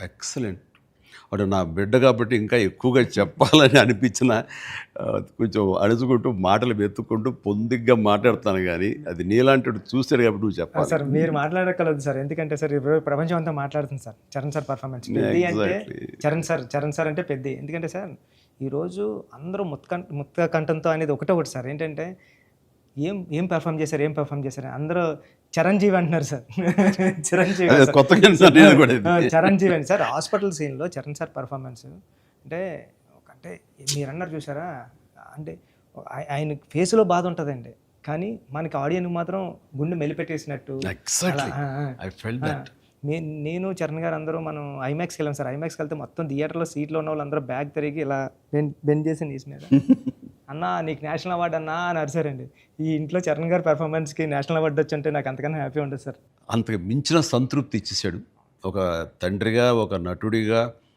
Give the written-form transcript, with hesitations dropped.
Excellent. వాడు నా బిడ్డ కాబట్టి ఇంకా ఎక్కువగా చెప్పాలని అనిపించిన కొంచెం అణుచుకుంటూ మాటలు వెతుక్కుంటూ పొందిగ్గా మాట్లాడతాను కానీ అది నీలాంటి చూశాడు కాబట్టి నువ్వు చెప్పాలి. సార్ మీరు మాట్లాడగలదు సార్, ఎందుకంటే సార్ ఇప్పుడు ప్రపంచం అంతా మాట్లాడుతుంది సార్ చరణ్ సార్ పర్ఫార్మెన్స్. పెద్ద అంటే చరణ్ సార్ అంటే పెద్ద. ఎందుకంటే సార్ ఈరోజు అందరూ ముక్త కంఠంతో అనేది ఒకటి సార్ ఏంటంటే ఏం పెర్ఫామ్ చేశారు అందరూ చిరంజీవి అంటున్నారు సార్. చిరంజీవి అండి సార్. హాస్పిటల్ సీన్లో చరణ్ సార్ పర్ఫార్మెన్స్ అంటే అంటే మీరు అన్నారు చూసారా, అంటే ఆయన ఫేస్లో బాధ ఉంటుందండి కానీ మనకి ఆడియన్కి మాత్రం గుండె మెలిపెట్టేసినట్టు. నేను చరణ్ గారు అందరూ మనం ఐమాక్స్కి వెళ్ళాం సార్. ఐమాక్స్కి వెళ్తే మొత్తం థియేటర్లో సీట్లో ఉన్న వాళ్ళందరూ బ్యాగ్ తిరిగి ఇలా బెండ్ చేసి నీస్ మీద అన్నా నీకు నేషనల్ అవార్డు అన్నా అని అరిసారండి. ఈ ఇంట్లో చరణ్ గారి పెర్ఫార్మెన్స్కి నేషనల్ అవార్డు వచ్చి నాకు అంతకన్నా హ్యాపీ ఉంటుంది సార్. అంతకు మించిన సంతృప్తి ఇచ్చేసాడు ఒక తండ్రిగా, ఒక నటుడిగా,